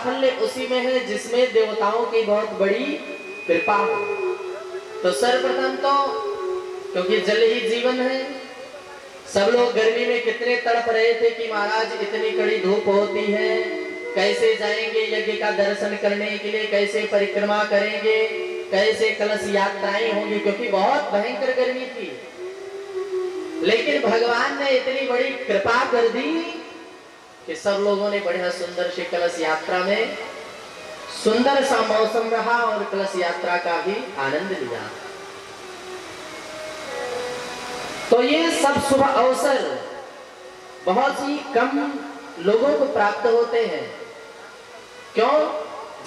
साफल्य उसी में है जिसमें देवताओं की बहुत बड़ी कृपा हो। तो सर्वप्रथम तो क्योंकि जल ही जीवन है, सब लोग गर्मी में कितने तड़प रहे थे कि महाराज इतनी कड़ी धूप होती है, कैसे जाएंगे यज्ञ का दर्शन करने के लिए, कैसे परिक्रमा करेंगे, कैसे कलश यात्राएं होंगी, क्योंकि बहुत भयंकर गर्मी थी। लेकिन भगवान ने इतनी बड़ी कृपा कर दी कि सब लोगों ने बढ़िया सुंदर से कलश यात्रा में सुंदर सा मौसम रहा और कलश यात्रा का भी आनंद लिया। तो ये सब शुभ अवसर बहुत ही कम लोगों को प्राप्त होते हैं। क्यों?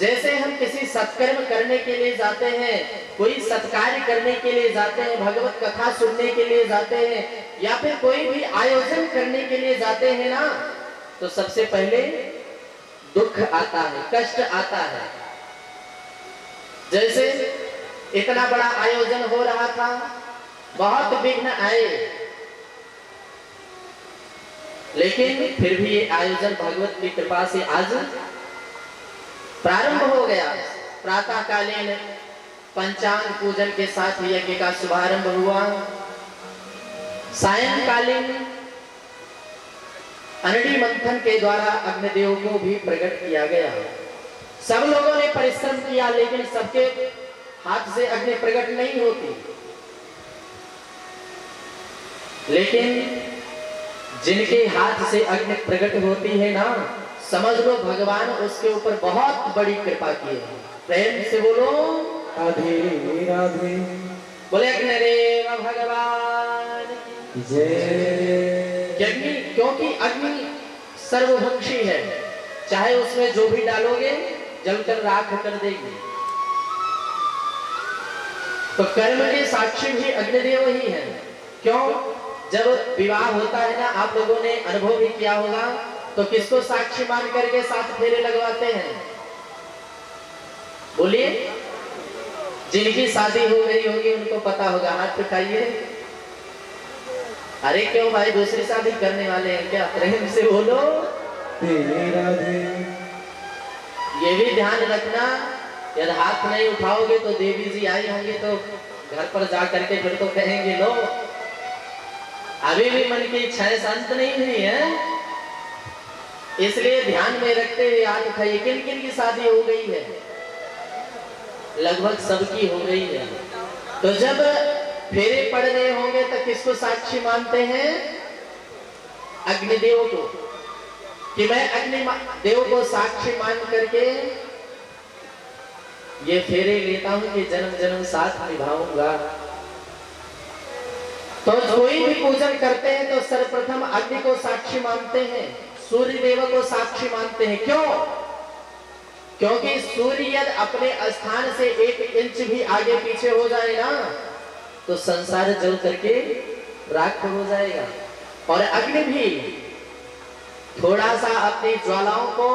जैसे हम किसी सत्कर्म करने के लिए जाते हैं, कोई सत्कार्य करने के लिए जाते हैं, भगवत कथा सुनने के लिए जाते हैं, या फिर कोई भी आयोजन करने के लिए जाते हैं ना, तो सबसे पहले दुख आता है, कष्ट आता है। जैसे इतना बड़ा आयोजन हो रहा था, बहुत विघ्न आए, लेकिन फिर भी ये आयोजन भगवत की कृपा से आज प्रारंभ हो गया। प्रातः कालीन पंचांग पूजन के साथ यज्ञ का शुभारंभ हुआ। सायंकालीन अनड़ी मंथन के द्वारा अग्निदेव को भी प्रकट किया गया। सब लोगों ने परिश्रम किया, लेकिन सबके हाथ से अग्नि प्रकट नहीं होती। लेकिन जिनके हाथ से अग्नि प्रकट होती है ना, समझ लो भगवान उसके ऊपर बहुत बड़ी कृपा की है। प्रेम से बोलो राधे राधे। बोले अग्निदेव भगवान की जय। क्योंकि अग्नि सर्वभक्षी है, चाहे उसमें जो भी डालोगे जलकर राख कर देगी। तो कर्म के साक्षी भी अग्निदेव ही है। क्यों? जब विवाह होता है ना, आप लोगों ने अनुभव भी किया होगा, तो किसको साक्षी मान करके 7 फेरे लगवाते हैं? बोलिए। जिनकी शादी हो गई होगी उनको पता होगा, हाथ उठाइए। अरे क्यों भाई, दूसरी शादी करने वाले हैं क्या? प्रेम से बोलो राधे। ये भी ध्यान रखना, यदि हाथ नहीं उठाओगे तो देवी जी आई होंगे तो घर पर जा करके फिर तो कहेंगे लो अभी भी मन की इच्छाएं शांत नहीं हुई है। इसलिए ध्यान में रखते हुए हाथ उठाइए। किन किन की शादी हो गई है? लगभग सबकी हो गई है। तो जब फेरे पड़ रहे होंगे तो किसको साक्षी मानते हैं? अग्निदेव को, कि मैं अग्निदेव को साक्षी मान करके ये फेरे लेता हूं कि जन्म जन्म साथ निभाऊंगा। तो कोई भी पूजन करते हैं तो सर्वप्रथम अग्नि को साक्षी मानते हैं, सूर्य देव को साक्षी मानते हैं। क्यों? क्योंकि सूर्य यदि अपने स्थान से 1 इंच भी आगे पीछे हो जाए ना, तो संसार जल करके राख हो जाएगा। और अग्नि भी थोड़ा सा अपनी ज्वालाओं को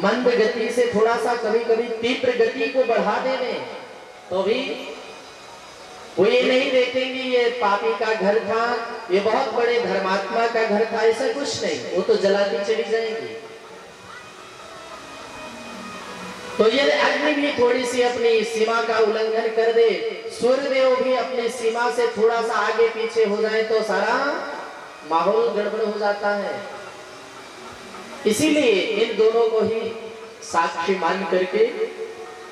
मंद गति से थोड़ा सा कभी कभी तीव्र गति को बढ़ा देने, तो भी वो ये नहीं देखेंगे ये पापी का घर था, ये बहुत बड़े धर्मात्मा का घर था, ऐसा कुछ नहीं, वो तो जलाती चली जाएंगी। तो ये अग्नि भी थोड़ी सी अपनी सीमा का उल्लंघन कर दे, सूर्यदेव भी अपनी सीमा से थोड़ा सा आगे पीछे हो जाए तो सारा माहौल गड़बड़ हो जाता है। इसीलिए इन दोनों को ही साक्षी मान करके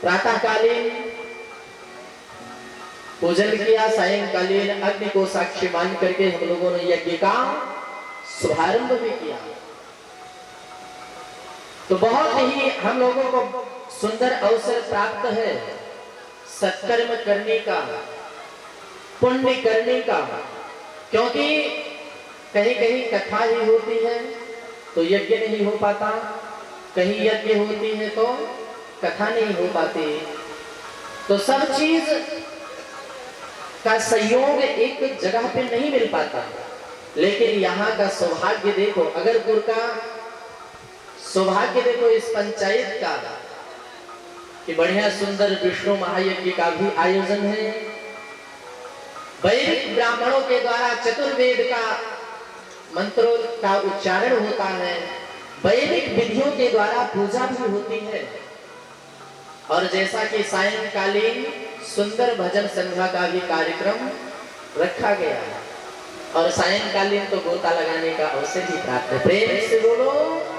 प्रातःकालीन पूजन किया, सायंकालीन अग्नि को साक्षी मान करके हम लोगों ने यज्ञ का शुभारंभ भी किया। तो बहुत ही हम लोगों को सुंदर अवसर प्राप्त है सत्कर्म करने का, पुण्य करने का। क्योंकि कहीं कहीं कथा ही होती है तो यज्ञ नहीं हो पाता, कहीं यज्ञ होती है तो कथा नहीं हो पाती। तो सब चीज का संयोग एक जगह पे नहीं मिल पाता। लेकिन यहाँ का सौभाग्य देखो, अगरपुर का सौभाग्य देखो इस पंचायत का, कि बढ़िया सुंदर विष्णु महायज्ञ का भी आयोजन है। वैदिक ब्राह्मणों के द्वारा चतुर्वेद का मंत्रों का उच्चारण होता है, वैदिक विधियों के द्वारा पूजा भी होती है। और जैसा कि सायंकालीन सुंदर भजन संध्या का भी कार्यक्रम रखा गया है और सायंकालीन तो गोता लगाने का अवसर ही प्राप्त है। प्रेम से बोलो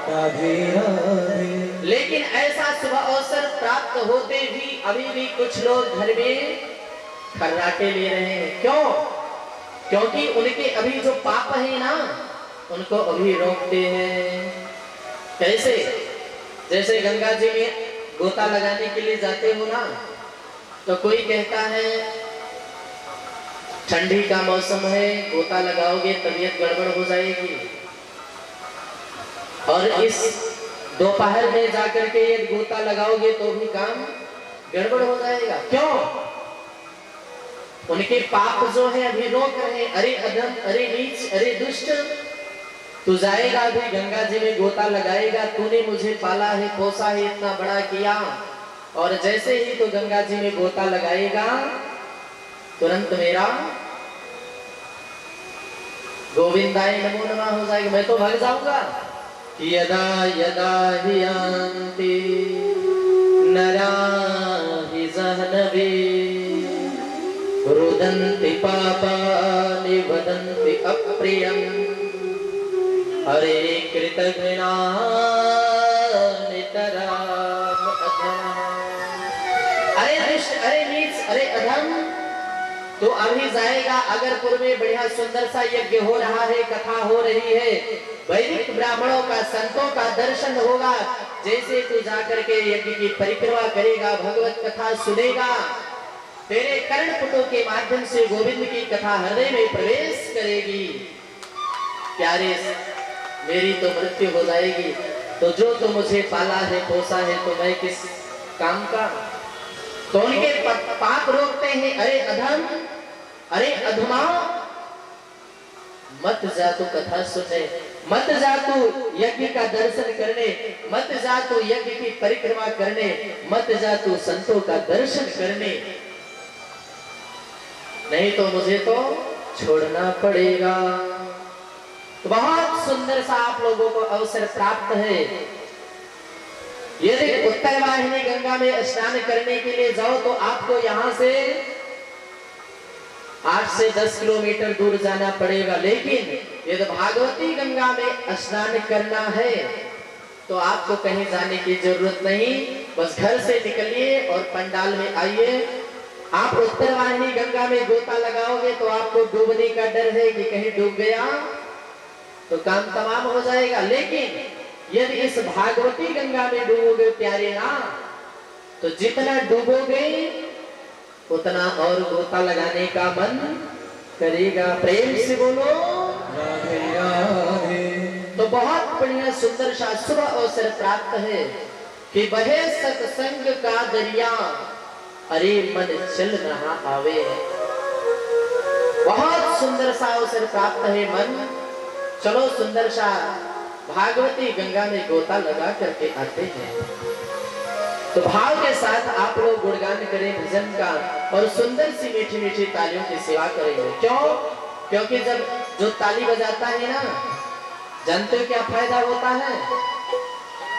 राधे राधे। लेकिन ऐसा शुभ अवसर प्राप्त होते भी अभी भी कुछ लोग घर में खर्राटे ले रहे हैं। क्यों? क्योंकि उनके अभी जो पाप है ना, उनको अभी रोकते हैं। कैसे? जैसे गंगा जी में गोता लगाने के लिए जाते हो ना, तो कोई कहता है ठंडी का मौसम है, गोता लगाओगे तबीयत गड़बड़ हो जाएगी। और इस दोपहर में जाकर के ये गोता लगाओगे तो भी काम गड़बड़ हो जाएगा। क्यों? उनके पाप जो है अभी रोक रहे। अरे अधम, अरे नीच, अरे दुष्ट, तू जाएगा अभी गंगा जी में गोता लगाएगा, तूने मुझे पाला है, पोसा है, इतना बड़ा किया, और जैसे ही तो गंगा जी में गोता लगाएगा तुरंत मेरा गोविंदाय नमो नमः हो जाएगा, मैं तो भाग जाऊंगा। यदा यदा हि यान्ति नरा हि जाह्नवी रुदन्ति पापानि वदन्ति अप्रियम् हरे कृतघ्ना नितराम अधम। अरे दुष्ट, अरे नीच, अरे अधम, तो अभी जाएगा अगरपुर में बढ़िया सुंदर सा यज्ञ हो रहा है, कथा हो रही है, वैदिक ब्राह्मणों का, संतों का दर्शन होगा। जैसे तू जाकर के यज्ञ की परिक्रमा करेगा, भगवत कथा सुनेगा, तेरे कर्णपुटों के माध्यम से गोविंद की कथा हृदय में प्रवेश करेगी। प्यारे, मेरी तो मृत्यु हो जाएगी, तो जो तो मुझे पाला है, पोसा है, तो मैं किस काम का? तो उनके पाप रोकते हैं। अरे अधम, अरे अधमा, मत जा तू कथा सुनने, मत जा तू यज्ञ का दर्शन करने, मत जा तू यज्ञ की परिक्रमा करने, मत जा तू संतों का दर्शन करने, नहीं तो मुझे तो छोड़ना पड़ेगा। तो बहुत सुंदर सा आप लोगों को अवसर प्राप्त है। यदि उत्तर वाहिनी गंगा में स्नान करने के लिए जाओ तो आपको यहाँ से 8 से 10 किलोमीटर दूर जाना पड़ेगा। लेकिन यदि भागवती गंगा में स्नान करना है तो आपको कहीं जाने की जरूरत नहीं, बस घर से निकलिए और पंडाल में आइए। आप उत्तर वाहिनी गंगा में गोता लगाओगे तो आपको डूबने का डर है कि कहीं डूब गया तो काम तमाम हो जाएगा। लेकिन यदि इस भागवती गंगा में डूबोगे प्यारे ना, तो जितना डूबोगे उतना और गोता लगाने का मन करेगा। प्रेम से बोलो राधे राधे। तो बहुत बढ़िया सुंदर सा शुभ अवसर प्राप्त है कि बहे सत्संग का दरिया, अरे मन चल रहा आवे। बहुत सुंदर सा अवसर प्राप्त है। मन चलो सुंदर सा भागवती गंगा में गोता लगा करके आते हैं। तो भाव के साथ आप लोग गुणगान करें भजन का और सुंदर सी मीठी मीठी तालियों की सेवा करेंगे। क्यों? क्योंकि जब जो ताली बजाता है ना, जानते हो क्या फायदा होता है?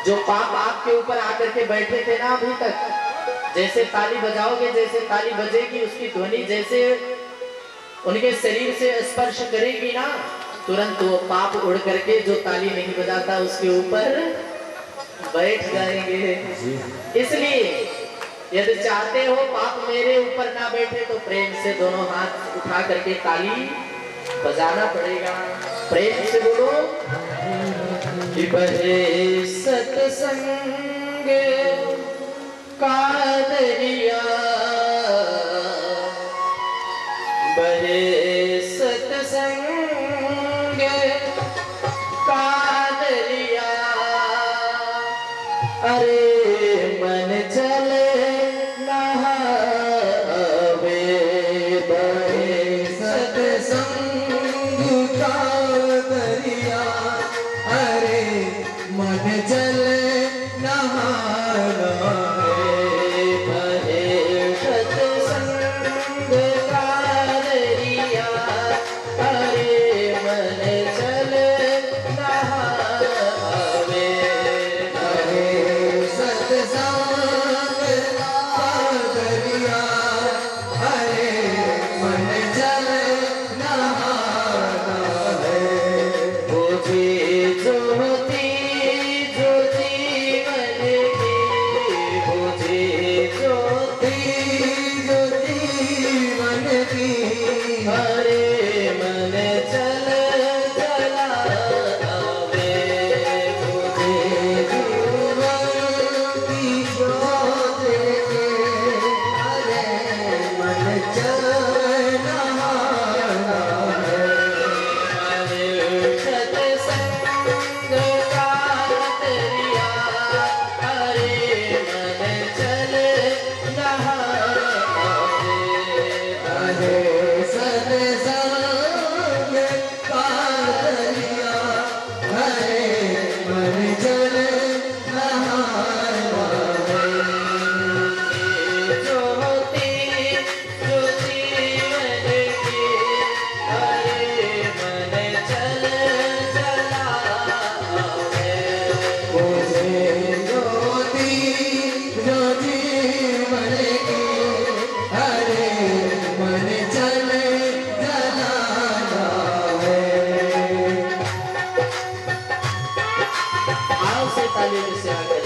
जो पाप आपके ऊपर आकर के बैठे थे ना अभी तक, जैसे ताली बजाओगे, जैसे ताली बजेगी, उसकी ध्वनि जैसे उनके शरीर से स्पर्श करेगी ना, तुरंत वो पाप उड़ करके जो ताली नहीं बजाता उसके ऊपर बैठ जाएंगे। इसलिए यदि चाहते हो पाप मेरे ऊपर ना बैठे तो प्रेम से दोनों हाथ उठा करके ताली बजाना पड़ेगा। प्रेम से बोलो कि बहे सत्संग का दरिया, बहे सत्संग का दरिया, अरे मन चले नहावे, बहे सत्संग का दरिया, अरे मन चले नहावे, बहे सत्संग का दरिया, अरे मन चले नहावे। सेवा करिए। जाने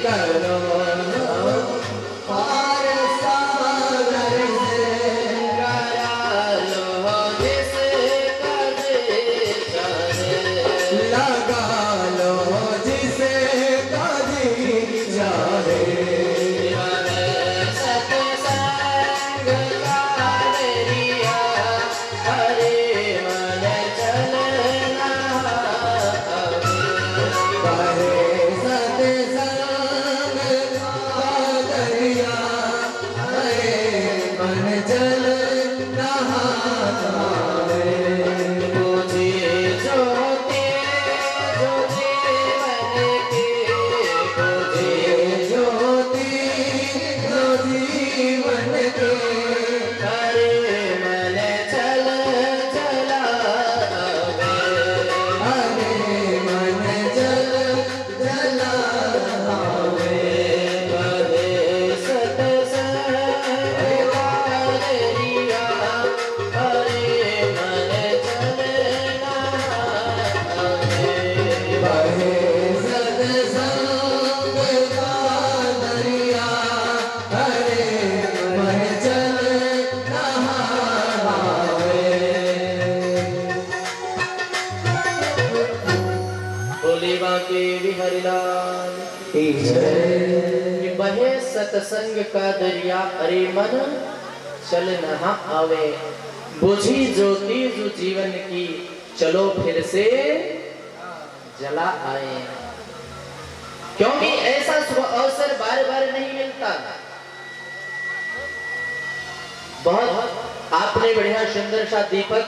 कर लो पार सागर से करा लो जिसका जी चाहे, लगा लो जिसे काजी चाहे सत्संग का दरिया हरे मन चलना कहे सत्संग का दरिया हरे मन जल नहावे मुझे ज्योति जो जीवन की मुझे ज्योति जो जीवन के हरे मन चल चलावे, हरे मन जल जलावे कहे सत्संग का दरिया हरे मन चलना कहे सत्संग का दरिया हरे मन जल नहावे बोली बाकी बिहारी लाल कि बहे सत्संग का दरिया अरे मन चल नहा आवे, बुझी ज्योति जो जीवन की चलो फिर से जला आए, क्योंकि ऐसा शुभ अवसर बार बार नहीं मिलता। बहुत आपने बढ़िया सुंदर सा दीपक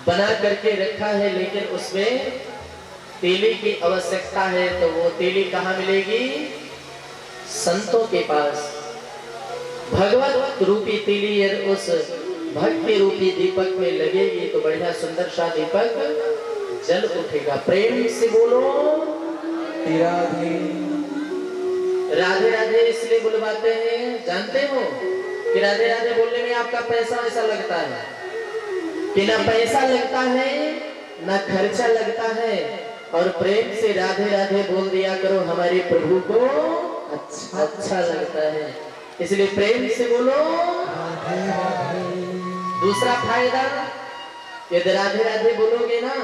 बना करके रखा है, लेकिन उसमें तीली की आवश्यकता है, तो वो तीली कहाँ मिलेगी? संतों के पास। भगवत रूपी तीली यदि उस भक्ति रूपी दीपक में लगेगी तो बढ़िया सुंदर सा दीपक जल उठेगा। प्रेम से बोलो राधे राधे राधे इसलिए बुलवाते हैं, जानते हो कि राधे राधे बोलने में आपका पैसा ऐसा लगता है कि ना पैसा लगता है ना खर्चा लगता है, और प्रेम से राधे राधे बोल दिया करो, हमारे प्रभु को अच्छा लगता है, इसलिए प्रेम से बोलो। दूसरा फायदा, यदि राधे राधे बोलोगे ना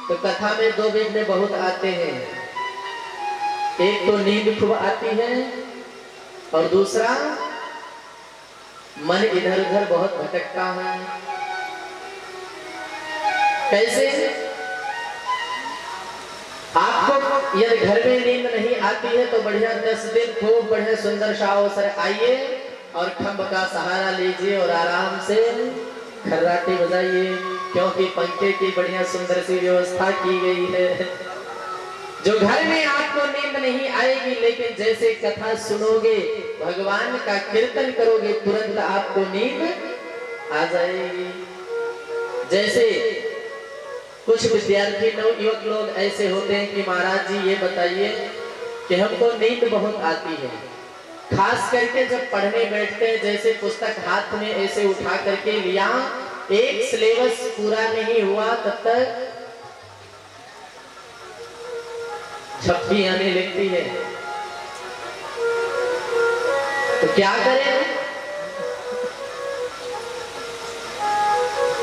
तो कथा में दो विघ्न बहुत आते हैं, एक तो नींद खूब आती है और दूसरा मन इधर उधर बहुत भटकता है। कैसे? आपको यदि घर में नींद नहीं आती है तो बढ़िया 10 दिन खूब बढ़िया सुंदर सा अवसर आइए और खंभ का सहारा लीजिए और आराम से खर्राटे बजाइए, क्योंकि पंखे की बढ़िया सुंदर सी व्यवस्था की गई है। जो घर में आपको नींद नहीं आएगी, लेकिन जैसे कथा सुनोगे, भगवान का कीर्तन करोगे, तुरंत आपको नींद आ जाएगी। जैसे कुछ विद्यार्थी युवक लोग ऐसे होते हैं कि महाराज जी ये बताइए कि हमको नींद बहुत आती है, खास करके जब पढ़ने बैठते हैं, जैसे पुस्तक हाथ में ऐसे उठा करके लिया, एक सिलेबस पूरा नहीं हुआ तब तक झपकी आने लगती है, तो क्या करें?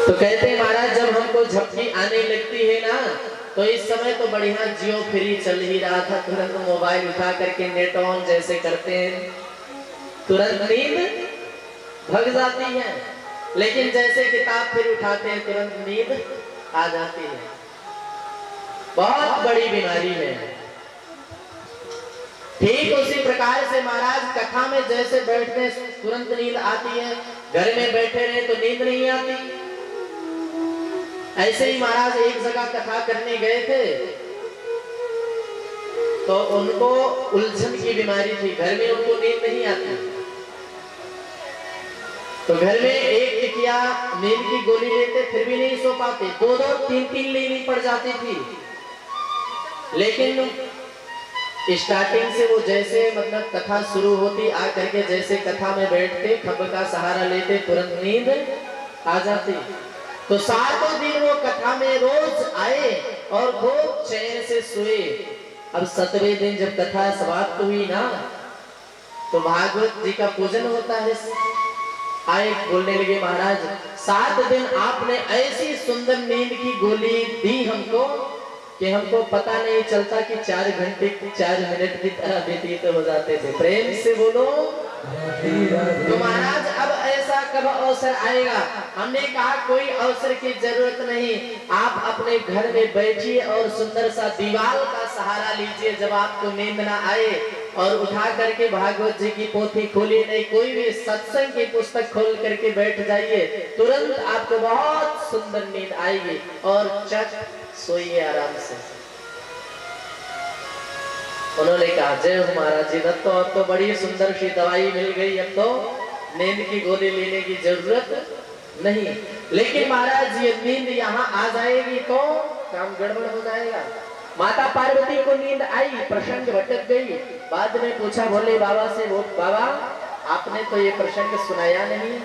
तो कहते हैं महाराज जब हमको झपकी आने लगती है ना, तो इस समय तो बढ़िया जियो फ्री चल ही रहा था, तुरंत मोबाइल उठा करके नेट ऑन जैसे करते हैं, तुरंत नींद भग जाती है। लेकिन जैसे किताब फिर उठाते हैं, तुरंत नींद आ जाती है। बहुत बड़ी बीमारी है। ठीक उसी प्रकार से महाराज कथा में जैसे बैठते हैं तुरंत नींद आती है, घर में बैठे रहे तो नींद नहीं आती। ऐसे ही महाराज एक जगह कथा करने गए थे, तो उनको उलझन की बीमारी थी, घर में उनको नींद नहीं आती, तो घर में एक टिकिया नींद की गोली लेते फिर भी नहीं सो पाते, 2-2, 3-3 लेनी पड़ जाती थी। लेकिन स्टार्टिंग से वो जैसे मतलब कथा शुरू होती, आ करके जैसे कथा में बैठते, खंभ का सहारा लेते, तुरंत नींद आ जाती। तो 7 दिन वो कथा में रोज आए और खूब चैन से सोए। अब 7वें दिन जब कथा समाप्त हुई ना, तो भागवत जी का पूजन होता है। आए बोलने लगे, महाराज 7 दिन आपने ऐसी सुंदर नींद की गोली दी हमको कि हमको पता नहीं चलता कि 4 घंटे 4 मिनट की तरह व्यतीत हो जाते थे। प्रेम से बोलो। तो महाराज अब ऐसा कब अवसर आएगा? हमने कहा कोई अवसर की जरूरत नहीं, आप अपने घर में बैठिए और सुंदर सा दीवार का सहारा लीजिए। जब आपको नींद ना आए और उठा करके भागवत जी की पोथी खोलिए, नहीं कोई भी सत्संग की पुस्तक खोल करके बैठ जाइए, तुरंत आपको बहुत सुंदर नींद आएगी और चट सोइए आराम से। उन्होंने कहा, जय हो महाराज जी, अब तो बड़ी सुंदर सी दवाई मिल गई, अब तो नींद की गोली लेने की जरूरत नहीं। लेकिन महाराज ये नींद यहाँ आ जाएगी तो काम गड़बड़ हो जाएगा। माता पार्वती को नींद आई, प्रसंग भटक गई। बाद में पूछा भोले बाबा से, वो बाबा आपने तो ये प्रसंग सुनाया नहीं।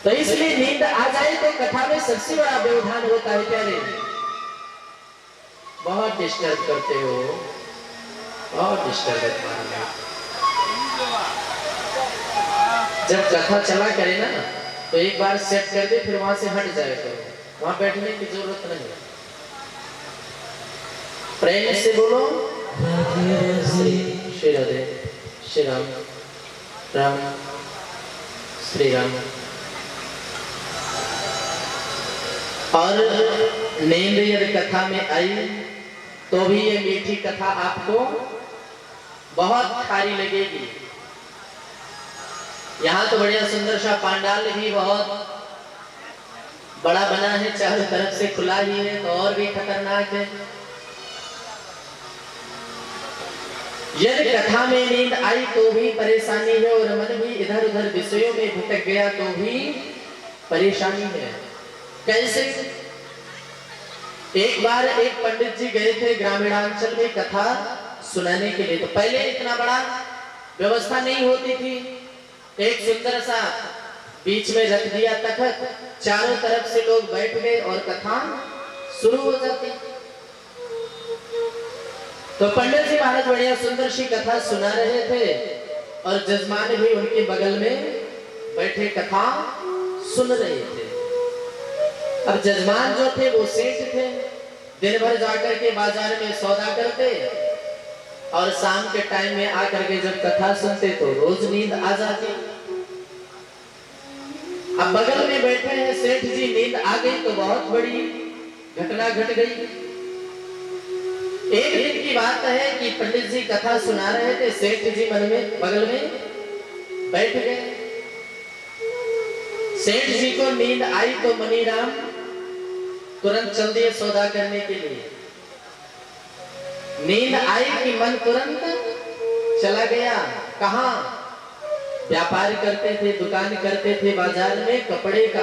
तो इसलिए नींद आ जाए तो कथा में सबसे बड़ा व्यवधान होता है। प्यारे बहुत डिस्टर्ब करते हो, बहुत डिस्टर्ब करते हो। जब कथा चला करे ना तो एक बार सेट कर दे, फिर वहां से हट जाए करो, वहां बैठने की जरूरत नहीं। प्रेम से बोलो, श्री राधे, श्री राम, राम श्री राम। और नींद यदि कथा में आई तो भी ये मीठी कथा आपको बहुत खारी लगेगी। यहाँ तो बढ़िया सुंदर सा पांडाल भी बहुत बड़ा बना है, चारों तरफ से खुला ही है, तो और भी खतरनाक है। यदि कथा में नींद आई तो भी परेशानी है, और मन भी इधर उधर विषयों में भटक गया तो भी परेशानी है। कैसे? एक बार एक पंडित जी गए थे ग्रामीणांचल में कथा सुनाने के लिए। तो पहले इतना बड़ा व्यवस्था नहीं होती थी, एक सुंदर सा बीच में रख दिया तखत, चारों तरफ से लोग बैठ गए और कथा शुरू हो जाती। तो पंडित जी महाराज बढ़िया सुंदर सी कथा सुना रहे थे और जजमान भी उनके बगल में बैठे कथा सुन रहे थे। अब जजमान जो थे वो सेठ थे, दिन भर जाकर के बाजार में सौदा करते और शाम के टाइम में आकर के जब कथा सुनते तो रोज नींद आ जाती। अब बगल में बैठे हैं सेठ जी, नींद आ गई तो बहुत बड़ी घटना घट गई। एक दिन की बात है कि पंडित जी कथा सुना रहे थे, सेठ जी मन में बगल में बैठ गए। सेठ जी को नींद आई तो मनीराम तुरंत चल दिए सौदा करने के लिए। नींद आई कि मन तुरंत चला गया। कहां? व्यापार करते थे, दुकान करते थे बाजार में कपड़े का।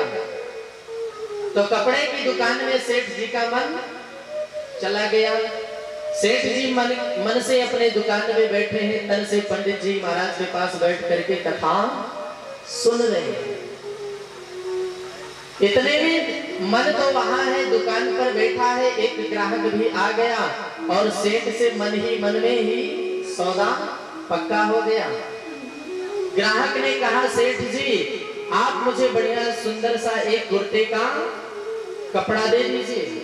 तो कपड़े की दुकान में सेठ जी का मन चला गया। सेठ जी मन से अपने दुकान में बैठे हैं, तन से पंडित जी महाराज के पास बैठ करके कथा सुन रहे हैं। इतने में मन तो वहां है, दुकान पर बैठा है, एक ग्राहक भी आ गया और सेठ से मन में ही सौदा पक्का हो गया। ग्राहक ने कहा, सेठ जी आप मुझे बढ़िया सुंदर सा एक कुर्ते का कपड़ा दे दीजिए।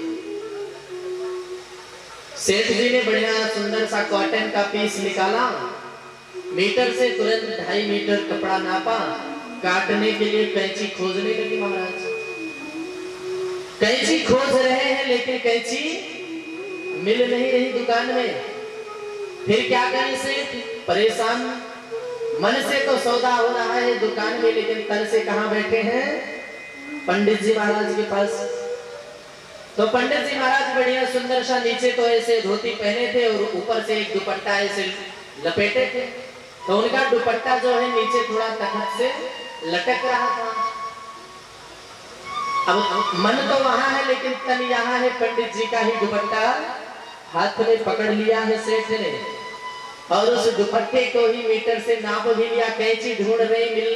सेठ जी ने बढ़िया सुंदर सा कॉटन का पीस निकाला, मीटर से तुरंत 2.5 मीटर कपड़ा नापा, काटने के लिए कैंची खोजने लगी। महाराज कैंची खोज रहे हैं लेकिन कैंची मिल नहीं रही दुकान में। फिर क्या करें सेठ? परेशान। मन से तो सौदा हो रहा है दुकान में, लेकिन तन से कहां बैठे हैं? पंडित जी महाराज के पास। तो पंडित जी महाराज बढ़िया सुंदर सा नीचे तो ऐसे धोती पहने थे और ऊपर से एक दुपट्टा ऐसे लपेटे थे। तो उनका दुपट्टा जो है नीचे थोड़ा तखत से लटक रहा था। अब मन तो वहां है लेकिन तन यहाँ है। पंडित जी का ही दुपट्टा हाथ में पकड़ लिया है सेठ ने और उस दुपट्टे को ही मीटर से नाप भी लिया। कैंची ढूंढ रहे मिल